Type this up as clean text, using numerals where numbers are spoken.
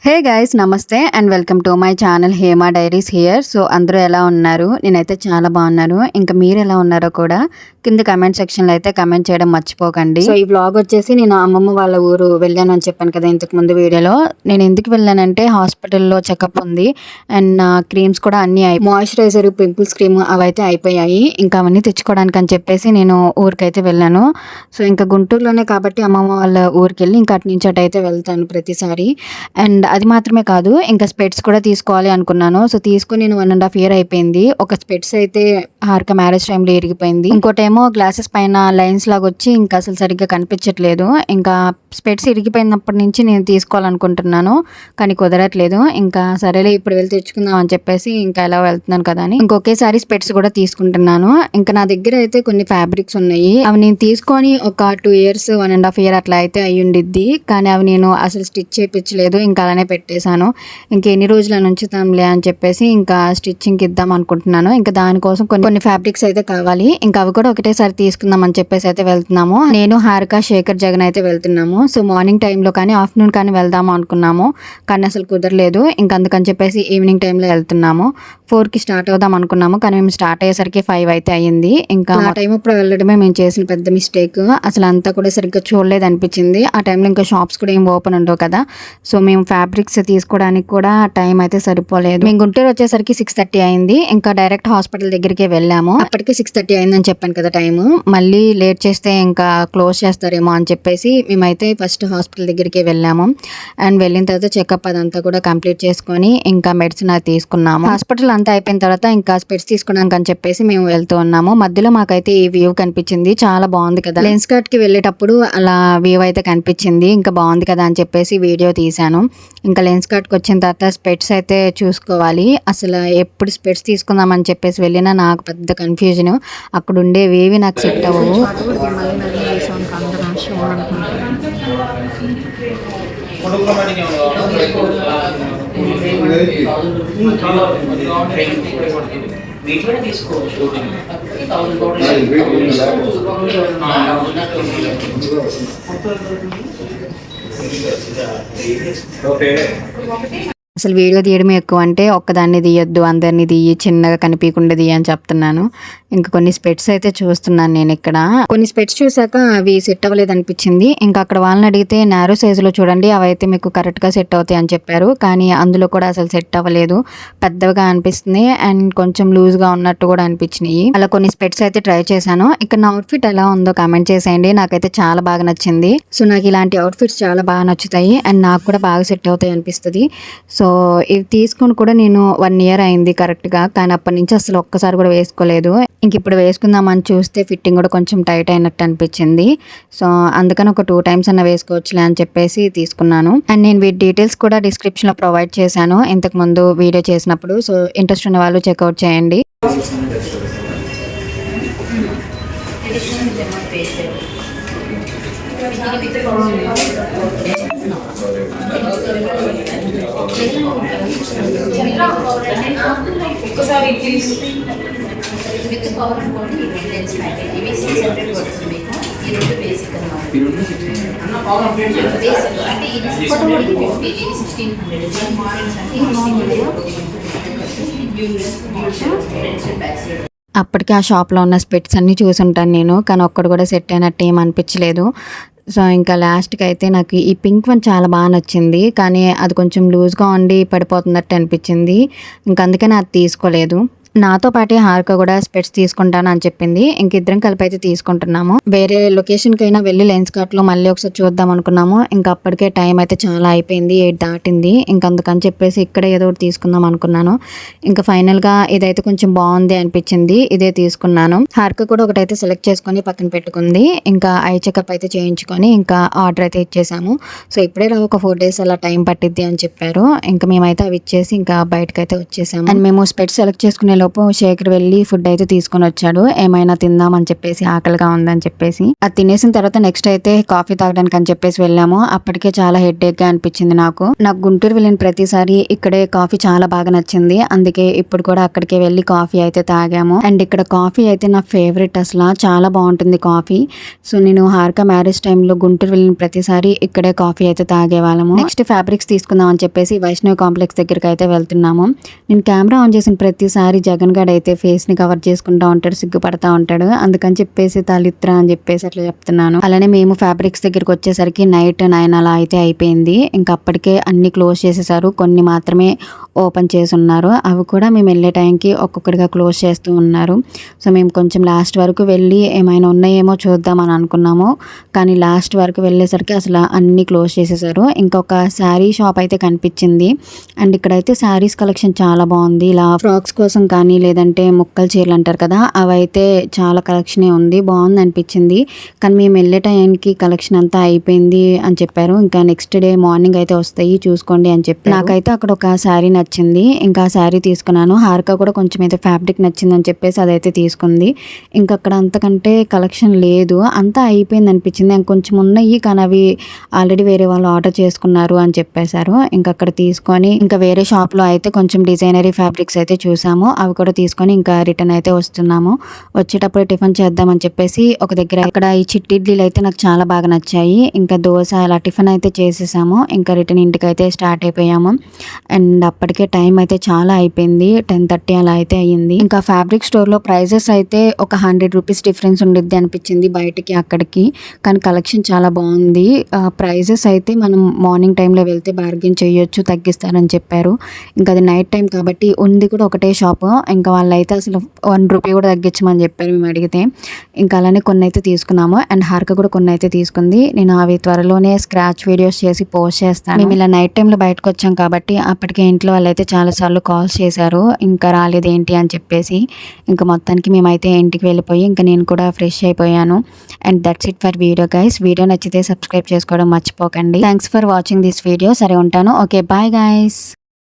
Hey guys, నమస్తే and welcome to my channel Hema diaries here. So అందరూ ఎలా ఉన్నారు? నేనైతే చాలా బాగున్నాను. ఇంకా మీరు ఎలా ఉన్నారో కూడా కింద కమెంట్ సెక్షన్లో అయితే కమెంట్ చేయడం మర్చిపోకండి. సో ఈ వ్లాగ్ వచ్చేసి నేను అమ్మమ్మ వాళ్ళ ఊరు వెళ్ళాను అని చెప్పాను కదా ఇంతకు ముందు వీడియోలో. నేను ఎందుకు వెళ్ళానంటే హాస్పిటల్లో చెకప్ ఉంది అండ్ నా క్రీమ్స్ కూడా అన్నీ మాయిశ్చరైజర్, పింపుల్స్ క్రీమ్ అవైతే అయిపోయాయి. ఇంకా అవన్నీ తెచ్చుకోవడానికి అని చెప్పేసి నేను ఊరికైతే వెళ్ళాను. సో ఇంకా గుంటూరులోనే కాబట్టి అమ్మమ్మ వాళ్ళ ఊరికి వెళ్ళి ఇంకా అటు నుంచి అటు అయితే వెళ్తాను ప్రతిసారి. అండ్ అది మాత్రమే కాదు, ఇంకా స్పెట్స్ కూడా తీసుకోవాలి అనుకున్నాను. సో తీసుకుని నేను 1.5 year అయిపోయింది. ఒక స్పెట్స్ అయితే హారిక మ్యారేజ్ టైంలో ఇరిగిపోయింది, ఇంకోటేమో గ్లాసెస్ పైన లైన్స్ లాగా వచ్చి ఇంకా అసలు సరిగ్గా కనిపించట్లేదు. ఇంకా స్పెట్స్ ఇరిగిపోయినప్పటి నుంచి నేను తీసుకోవాలనుకుంటున్నాను కానీ కుదరట్లేదు. ఇంకా సరేలే ఇప్పుడు వెళ్ళి తెచ్చుకుందాం అని చెప్పేసి ఇంకా ఎలా వెళ్తున్నాను కదా అని ఇంకొకేసారి స్పెట్స్ కూడా తీసుకుంటున్నాను. ఇంకా నా దగ్గర అయితే కొన్ని ఫ్యాబ్రిక్స్ ఉన్నాయి. అవి నేను తీసుకొని ఒక 2 years 1.5 year అట్లా అయితే అయ్యి ఉండిద్ది. కానీ అవి నేను అసలు స్టిచ్ చేయించలేదు, ఇంకా అలానే పెట్టేశాను. ఇంకా ఎన్ని రోజుల నుంచి తాంలే అని చెప్పేసి ఇంకా స్టిచ్చింగ్ ఇద్దాం అనుకుంటున్నాను. ఇంకా దానికోసం కొన్ని ఫ్యాబ్రిక్స్ అయితే కావాలి. ఇంకా అవి కూడా ఒకటేసారి తీసుకుందాం అని చెప్పేసి అయితే వెళ్తున్నాము. నేను హారిక, శేఖర్, జగన్ అయితే వెళ్తున్నాము. సో మార్నింగ్ టైంలో కానీ ఆఫ్టర్నూన్ కానీ వెళ్దాము అనుకున్నాము కానీ అసలు కుదరలేదు. ఇంకా అందుకని చెప్పేసి ఈవినింగ్ టైంలో వెళ్తున్నాము. 4కి స్టార్ట్ అవుదాం అనుకున్నాము కానీ మేము స్టార్ట్ అయ్యేసరికి 5 అయితే అయ్యింది. ఇంకా ఆ టైం ఇప్పుడు వెళ్ళడమే మేము చేసిన పెద్ద మిస్టేక్. అసలు అంతా కూడా సరిగ్గా చూడలేదు అనిపించింది. ఆ టైంలో ఇంకా షాప్స్ కూడా ఏం ఓపెన్ ఉండవు కదా. సో మేము ఫ్యాబ్రిక్స్ తీసుకోవడానికి కూడా టైం అయితే సరిపోలేదు. మేము గుంటూరు వచ్చేసరికి 6:30 అయింది. ఇంకా డైరెక్ట్ హాస్పిటల్ దగ్గరికి వెళ్ళాము. అప్పటికే 6:30 అయిందని చెప్పాను కదా టైము. మళ్ళీ లేట్ చేస్తే ఇంకా క్లోజ్ చేస్తారేమో అని చెప్పేసి మేమైతే ఫస్ట్ హాస్పిటల్ దగ్గరికి వెళ్ళాము. అండ్ వెళ్ళిన తర్వాత చెకప్ అదంతా కూడా కంప్లీట్ చేసుకొని ఇంకా మెడిసిన్ అది తీసుకున్నాము. హాస్పిటల్ అంతా అయిపోయిన తర్వాత ఇంకా స్పెట్స్ తీసుకోవడానికి అని చెప్పేసి మేము వెళ్తూ ఉన్నాము. మధ్యలో మాకైతే ఈ వ్యూ కనిపించింది, చాలా బాగుంది కదా. లెన్స్ కట్ కి వెళ్ళేటప్పుడు అలా వ్యూ అయితే కనిపించింది, ఇంకా బాగుంది కదా అని చెప్పేసి వీడియో తీశాను. ఇంకా లెన్స్ కట్కి వచ్చిన తర్వాత స్పెట్స్ అయితే చూసుకోవాలి. అసలు ఎప్పుడు స్పెట్స్ తీసుకుందామని చెప్పేసి వెళ్ళినా నాకు పెద్ద కన్ఫ్యూజన్. అక్కడ ఉండేవేవి నాకు సెట్ అవ్వవు. వీటిలోనే తీసుకోవచ్చు. అసలు వీడియో తీయడమే ఎక్కువ అంటే ఒక్కదాన్ని తీయొద్దు, అందరినీ తీయి, చిన్నగా కనిపించకుండా తీయ అని చెప్తున్నాను. ఇంకా కొన్ని స్పెట్స్ అయితే చూస్తున్నాను నేను ఇక్కడ. కొన్ని స్పెట్స్ చూసాక అవి సెట్ అవ్వలేదు అనిపించింది. ఇంకా అక్కడ వాళ్ళని అడిగితే నారో సైజులో చూడండి, అవి అయితే మీకు కరెక్ట్గా సెట్ అవుతాయి అని చెప్పారు. కానీ అందులో కూడా అసలు సెట్ అవ్వలేదు, పెద్దగా అనిపిస్తుంది అండ్ కొంచెం లూజ్గా ఉన్నట్టు కూడా అనిపించినాయి. అలా కొన్ని స్పెట్స్ అయితే ట్రై చేశాను. ఇక్కడ నా అవుట్ఫిట్ ఎలా ఉందో కామెంట్ చేసేయండి. నాకైతే చాలా బాగా నచ్చింది. సో నాకు ఇలాంటి అవుట్ఫిట్స్ చాలా బాగా నచ్చుతాయి అండ్ నాకు కూడా బాగా సెట్ అవుతాయి అనిపిస్తుంది. సో ఇవి తీసుకొని కూడా నేను 1 year అయింది కరెక్ట్గా, కానీ అప్పటి నుంచి అసలు ఒక్కసారి కూడా వేసుకోలేదు. ఇంక ఇప్పుడు వేసుకుందామని చూస్తే ఫిట్టింగ్ కూడా కొంచెం టైట్ అయినట్టు అనిపించింది. సో అందుకని ఒక 2 times అన్న వేసుకోవచ్చులే అని చెప్పేసి తీసుకున్నాను. అండ్ నేను వీటి డీటెయిల్స్ కూడా డిస్క్రిప్షన్లో ప్రొవైడ్ చేశాను ఇంతకుముందు వీడియో చేసినప్పుడు. సో ఇంట్రెస్ట్ ఉన్న వాళ్ళు చెక్అవుట్ చేయండి. ఒక్కసారి విత్ పవర్ అనుకోండి. లెన్స్ మ్యాటింగ్ ఇవి 600 పడుతుంది మీకు. ఈ రెండు బేసిక్ అన్నమాట. బేసిక్ అంటే ఇది 600, ఇది 1600. దీని మోడల్స్ అంటే 1600. అప్పటికి ఆ షాప్లో ఉన్న స్పెట్స్ అన్నీ చూసుంటాను నేను, కానీ ఒక్కడు కూడా సెట్ అయినట్టు ఏం అనిపించలేదు. సో ఇంకా లాస్ట్కి అయితే నాకు ఈ పింక్ వన్ చాలా బాగా నచ్చింది, కానీ అది కొంచెం లూజ్గా ఉండి పడిపోతున్నట్టు అనిపించింది. ఇంకా అందుకని అది తీసుకోలేదు. నాతో పాటే హారిక కూడా స్పెట్స్ తీసుకుంటాను అని చెప్పింది. ఇంక ఇద్దరం కలిపి అయితే తీసుకుంటున్నాము. వేరే లొకేషన్కి అయినా వెళ్ళి లెన్స్ కార్ట్లో మళ్ళీ ఒకసారి చూద్దాం అనుకున్నాము. ఇంకా అప్పటికే టైం అయితే చాలా అయిపోయింది, 8 దాటింది. ఇంకా అందుకని చెప్పేసి ఇక్కడ ఏదో ఒకటి తీసుకుందాం అనుకున్నాను. ఇంకా ఫైనల్గా ఇదైతే కొంచెం బాగుంది అనిపించింది, ఇదే తీసుకున్నాను. హారిక కూడా ఒకటైతే సెలెక్ట్ చేసుకొని పక్కన పెట్టుకుంది. ఇంకా ఐ చెకప్ అయితే చేయించుకొని ఇంకా ఆర్డర్ అయితే ఇచ్చేసాము. సో ఇప్పుడే ఒక 4 days అలా టైం పట్టిద్ది అని చెప్పారు. ఇంకా మేమైతే అవి ఇచ్చేసి ఇంకా బయటకు అయితే వచ్చేసాము. అండ్ మేము స్పెట్స్ సెలెక్ట్ చేసుకునే లోపు శేఖర్ వెళ్ళి ఫుడ్ అయితే తీసుకొని వచ్చాడు, ఏమైనా తిందామని చెప్పేసి, ఆకలిగా ఉందని చెప్పేసి. అది తినేసిన తర్వాత నెక్స్ట్ అయితే కాఫీ తాగడానికి అని చెప్పేసి వెళ్ళాము. అప్పటికే చాలా హెడేక్ గా అనిపించింది నాకు గుంటూరు వెళ్ళిన ప్రతిసారి ఇక్కడే కాఫీ చాలా బాగా నచ్చింది, అందుకే ఇప్పుడు కూడా అక్కడికే వెళ్ళి కాఫీ అయితే తాగాము. అండ్ ఇక్కడ కాఫీ అయితే నా ఫేవరెట్, అసలు చాలా బాగుంటుంది కాఫీ. సో నేను హారిక మ్యారేజ్ టైంలో గుంటూరు వెళ్ళిన ప్రతిసారి ఇక్కడే కాఫీ అయితే తాగేవాళ్ళము. నెక్స్ట్ ఫ్యాబ్రిక్స్ తీసుకుందాం అని చెప్పేసి వైష్ణవి కాంప్లెక్స్ దగ్గరికి అయితే వెళ్తున్నాము. నేను కెమెరా ఆన్ చేసిన ప్రతిసారి జగన్ గడ్ అయితే ఫేస్ ని కవర్ చేసుకుంటా ఉంటాడు, సిగ్గుపడతా ఉంటాడు, అందుకని చెప్పేసి తలిత్ర అని చెప్పేసి అట్లా చెప్తున్నాను. అలానే మేము ఫ్యాబ్రిక్స్ దగ్గరికి వచ్చేసరికి నైట్ 9 అలా అయితే అయిపోయింది. ఇంకా అప్పటికే అన్ని క్లోజ్ చేసేసారు, కొన్ని మాత్రమే ఓపెన్ చేసి ఉన్నారు. అవి కూడా మేము వెళ్ళే టైంకి ఒక్కొక్కటిగా క్లోజ్ చేస్తూ ఉన్నారు. సో మేము కొంచెం లాస్ట్ వరకు వెళ్ళి ఏమైనా ఉన్నాయేమో చూద్దామని అనుకున్నాము, కానీ లాస్ట్ వరకు వెళ్ళేసరికి అసలు అన్ని క్లోజ్ చేసేసారు. ఇంకొక శారీ షాప్ అయితే కనిపించింది. అండ్ ఇక్కడైతే శారీస్ కలెక్షన్ చాలా బాగుంది. ఇలా ఫ్రాక్స్ కోసం కానీ లేదంటే ముక్కల చీరలు అంటారు కదా, అవైతే చాలా కలెక్షనే ఉంది, బాగుంది అనిపించింది. కానీ మేము వెళ్ళే టైంకి కలెక్షన్ అంతా అయిపోయింది అని చెప్పారు. ఇంకా నెక్స్ట్ డే మార్నింగ్ అయితే వస్తాయి చూసుకోండి అని చెప్పి. నాకైతే అక్కడ ఒక శారీ నచ్చింది, ఇంకా శారీ తీసుకున్నాను. హారిక కూడా కొంచెం అయితే ఫ్యాబ్రిక్ నచ్చింది అని చెప్పేసి అదైతే తీసుకుంది. ఇంకా అక్కడ అంతకంటే కలెక్షన్ లేదు, అంతా అయిపోయింది అనిపించింది. ఇంకొంచెం ఉన్నాయి కానీ అవి ఆల్రెడీ వేరే వాళ్ళు ఆర్డర్ చేసుకున్నారు అని చెప్పేశారు. ఇంకా అక్కడ తీసుకొని ఇంకా వేరే షాప్ లో అయితే కొంచెం డిజైనరీ ఫ్యాబ్రిక్స్ అయితే చూసాము, అవి కూడా తీసుకొని ఇంకా రిటర్న్ అయితే వస్తున్నాము. వచ్చేటప్పుడు టిఫిన్ చేద్దామని చెప్పేసి ఒక దగ్గర ఇక్కడ ఈ చిట్టి ఇడ్లీలు అయితే నాకు చాలా బాగా నచ్చాయి. ఇంకా దోశ అలా టిఫిన్ అయితే చేసేసాము. ఇంకా రిటర్న్ ఇంటికి అయితే స్టార్ట్ అయిపోయాము. అండ్ అప్పటికే టైం అయితే చాలా అయిపోయింది, 10:30 అలా అయితే అయ్యింది. ఇంకా ఫ్యాబ్రిక్ స్టోర్ లో ప్రైజెస్ అయితే ఒక 100 రూపీస్ డిఫరెన్స్ ఉండిద్ది అనిపించింది బయటకి అక్కడికి, కానీ కలెక్షన్ చాలా బాగుంది. ప్రైజెస్ అయితే మనం మార్నింగ్ టైంలో వెళ్తే బార్గెన్ చేయొచ్చు, తగ్గిస్తారని చెప్పారు. ఇంకా అది నైట్ టైం కాబట్టి ఉంది కూడా ఒకటే షాప్, ఇంకా వాళ్ళైతే అసలు 1 రూపీ కూడా తగ్గించమని చెప్పారు మేము అడిగితే. ఇంకా అలానే కొన్ని అయితే తీసుకున్నాము. అండ్ హారిక కూడా కొన్ని అయితే తీసుకుంది. నేను అవి త్వరలోనే స్క్రాచ్ వీడియోస్ చేసి పోస్ట్ చేస్తాను. మేము ఇలా నైట్ టైంలో బయటకు వచ్చాం కాబట్టి అప్పటికే ఇంట్లో వాళ్ళైతే చాలాసార్లు కాల్స్ చేశారు, ఇంకా రాలేదు ఏంటి అని చెప్పేసి. ఇంకా మొత్తానికి మేమైతే ఇంటికి వెళ్ళిపోయి ఇంకా నేను కూడా ఫ్రెష్ అయిపోయాను. And that's it for video guys. Video నచ్చితే సబ్స్క్రైబ్ చేసుకోవడం మర్చిపోకండి. Thanks for watching this video. సరే ఉంటాను, ఓకే బాయ్ గైస్.